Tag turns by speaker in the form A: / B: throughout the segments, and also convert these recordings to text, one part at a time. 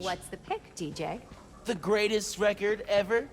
A: what's the pick, DJ?
B: The greatest record ever?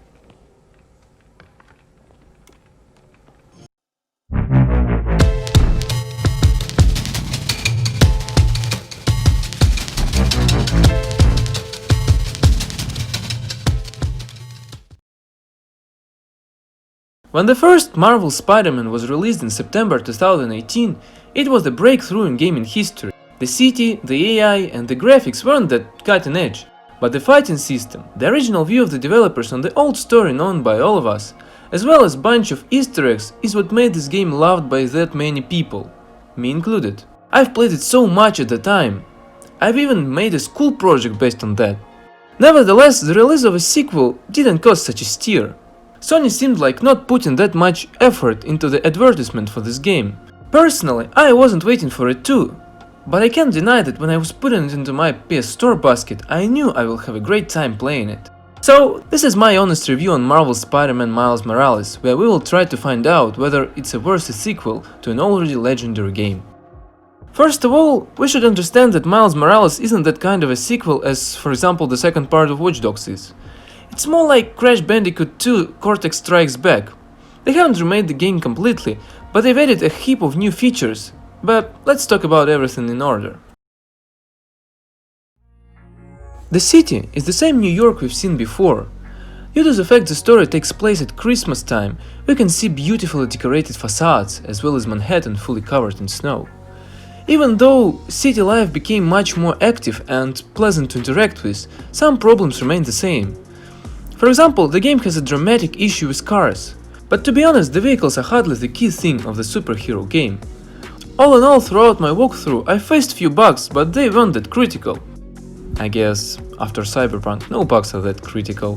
C: When the first Marvel Spider-Man was released in September 2018, it was a breakthrough in gaming history. The city, the AI and the graphics weren't that cutting edge, but the fighting system, the original view of the developers on the old story known by all of us, as well as bunch of Easter eggs is what made this game loved by that many people, me included. I've played it so much at the time. I've even made a school project based on that. Nevertheless, the release of a sequel didn't cause such a stir. Sony seemed like not putting that much effort into the advertisement for this game. Personally, I wasn't waiting for it too, but I can't deny that when I was putting it into my PS Store basket, I knew I will have a great time playing it. So, this is my honest review on Marvel Spider-Man Miles Morales, where we will try to find out whether it's a worthy sequel to an already legendary game. First of all, we should understand that Miles Morales isn't that kind of a sequel as, for example, the second part of Watch Dogs is. It's more like Crash Bandicoot 2 Cortex Strikes Back. They haven't remade the game completely, but they've added a heap of new features. But let's talk about everything in order. The city is the same New York we've seen before. Due to the fact the story takes place at Christmas time, we can see beautifully decorated facades, as well as Manhattan fully covered in snow. Even though city life became much more active and pleasant to interact with, some problems remain the same. For example, the game has a dramatic issue with cars, but to be honest, the vehicles are hardly the key thing of the superhero game. All in all, throughout my walkthrough, I faced few bugs, but they weren't that critical. I guess, after Cyberpunk, no bugs are that critical.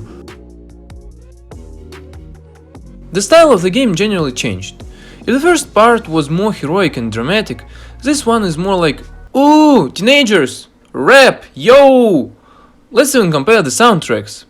C: The style of the game generally changed. If the first part was more heroic and dramatic, this one is more like, ooh, teenagers, rap, yo! Let's even compare the soundtracks.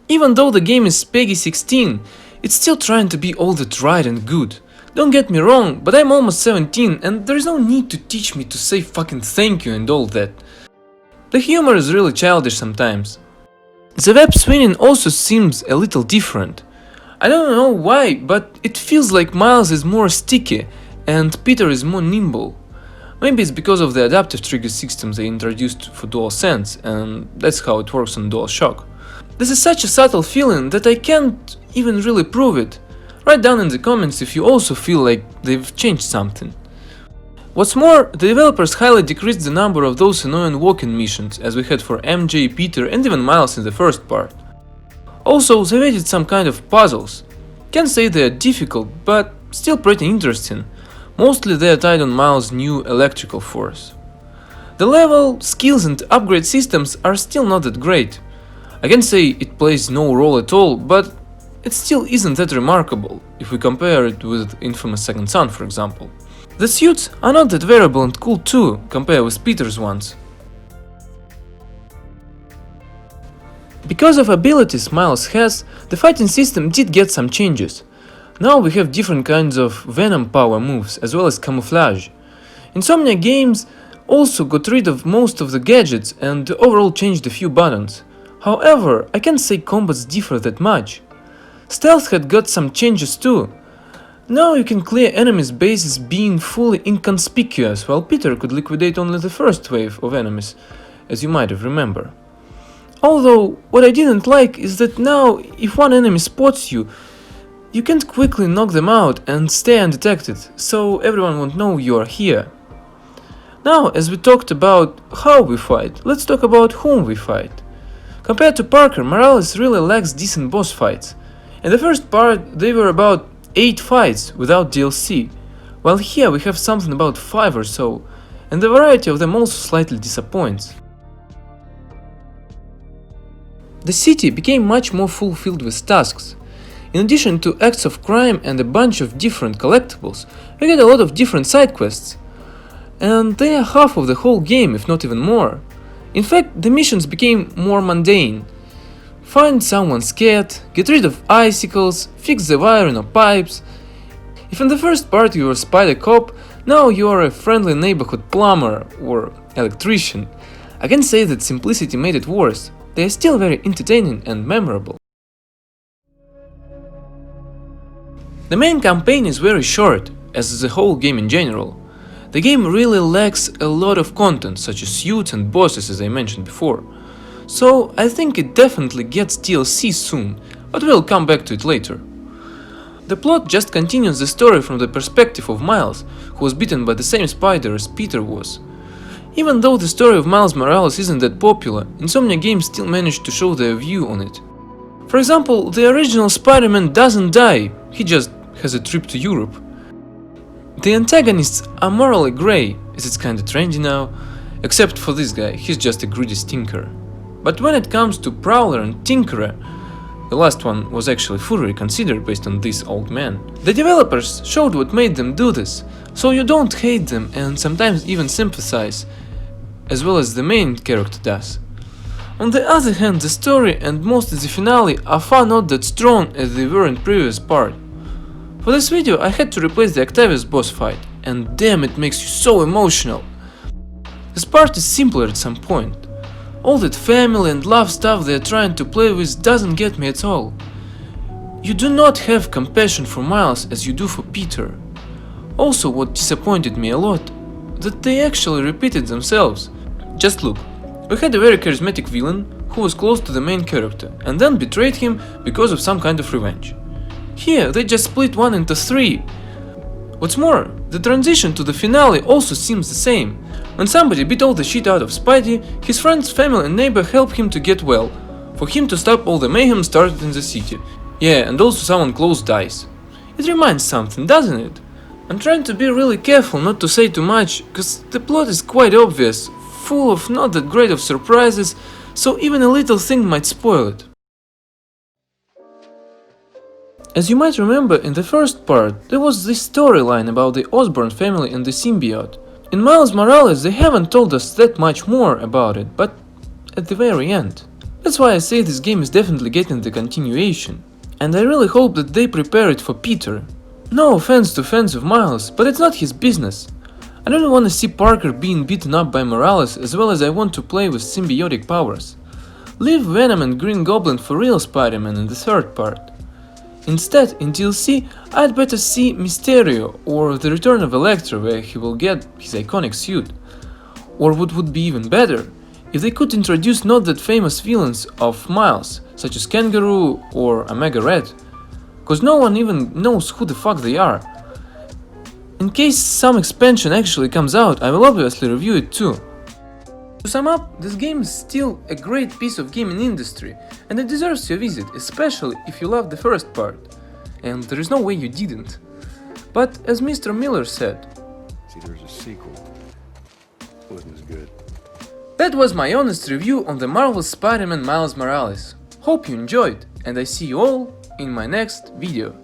C: Even though the game is PEGI 16, it's still trying to be all that right and good. Don't get me wrong, but I'm almost 17 and there's no need to teach me to say fucking thank you and all that. The humor is really childish sometimes. The web swinging also seems a little different. I don't know why, but it feels like Miles is more sticky and Peter is more nimble. Maybe it's because of the adaptive trigger system they introduced for DualSense, and that's how it works on DualShock. This is such a subtle feeling that I can't even really prove it. Write down in the comments if you also feel like they've changed something. What's more, the developers highly decreased the number of those annoying walking missions as we had for MJ, Peter and even Miles in the first part. Also, they added some kind of puzzles. Can't say they are difficult, but still pretty interesting. Mostly they are tied on Miles' new electrical force. The level, skills and upgrade systems are still not that great. I can say it plays no role at all, but it still isn't that remarkable if we compare it with Infamous Second Son, for example. The suits are not that variable and cool too, compared with Peter's ones. Because of abilities Miles has, the fighting system did get some changes. Now we have different kinds of Venom power moves as well as camouflage. Insomniac Games also got rid of most of the gadgets and overall changed a few buttons. However, I can't say combats differ that much. Stealth had got some changes too. Now you can clear enemies' bases being fully inconspicuous, while Peter could liquidate only the first wave of enemies, as you might have remembered. Although, what I didn't like is that now, if one enemy spots you, you can't quickly knock them out and stay undetected, so everyone won't know you are here. Now, as we talked about how we fight, let's talk about whom we fight. Compared to Parker, Morales really lacks decent boss fights. In the first part, they were about 8 fights without DLC, while here we have something about 5 or so, and the variety of them also slightly disappoints. The city became much more fulfilled with tasks. In addition to acts of crime and a bunch of different collectibles, we get a lot of different side quests. And they are half of the whole game, if not even more. In fact, the missions became more mundane. Find someone scared, get rid of icicles, fix the wiring or pipes. If in the first part you were a spider cop, now you are a friendly neighborhood plumber or electrician. I can say that simplicity made it worse. They are still very entertaining and memorable. The main campaign is very short, as is the whole game in general. The game really lacks a lot of content, such as suits and bosses as I mentioned before. So I think it definitely gets DLC soon, but we'll come back to it later. The plot just continues the story from the perspective of Miles, who was bitten by the same spider as Peter was. Even though the story of Miles Morales isn't that popular, Insomnia Games still managed to show their view on it. For example, the original Spider-Man doesn't die, he just has a trip to Europe. The antagonists are morally grey, as it's kinda trendy now, except for this guy, he's just a greedy stinker. But when it comes to Prowler and Tinkerer, the last one was actually fully reconsidered based on this old man, the developers showed what made them do this, so you don't hate them and sometimes even sympathize, as well as the main character does. On the other hand, the story and most of the finale are far not that strong as they were in previous part. For this video I had to replace the Octavius boss fight, and damn, it makes you so emotional. This part is simpler at some point. All that family and love stuff they are trying to play with doesn't get me at all. You do not have compassion for Miles as you do for Peter. Also, what disappointed me a lot, that they actually repeated themselves. Just look, we had a very charismatic villain who was close to the main character and then betrayed him because of some kind of revenge. Here they just split one into three. What's more, the transition to the finale also seems the same. When somebody beat all the shit out of Spidey, his friends, family and neighbor help him to get well, for him to stop all the mayhem started in the city. Yeah, and also someone close dies. It reminds something, doesn't it? I'm trying to be really careful not to say too much, cause the plot is quite obvious, full of not that great of surprises, so even a little thing might spoil it. As you might remember, in the first part, there was this storyline about the Osborn family and the symbiote. In Miles Morales they haven't told us that much more about it, but at the very end. That's why I say this game is definitely getting the continuation. And I really hope that they prepare it for Peter. No offense to fans of Miles, but it's not his business. I don't want to see Parker being beaten up by Morales as well as I want to play with symbiotic powers. Leave Venom and Green Goblin for real Spider-Man in the third part. Instead, in DLC, I'd better see Mysterio or the return of Electro where he will get his iconic suit. Or what would be even better, if they could introduce not that famous villains of Miles, such as Kangaroo or Omega Red, cause no one even knows who the fuck they are. In case some expansion actually comes out, I will obviously review it too. To sum up, this game is still a great piece of gaming industry, and it deserves your visit, especially if you loved the first part. And there is no way you didn't. But as Mr. Miller said,
A: see, there's a sequel. Wasn't as good.
C: That was my honest review on the Marvel Spider-Man Miles Morales. Hope you enjoyed, and I see you all in my next video.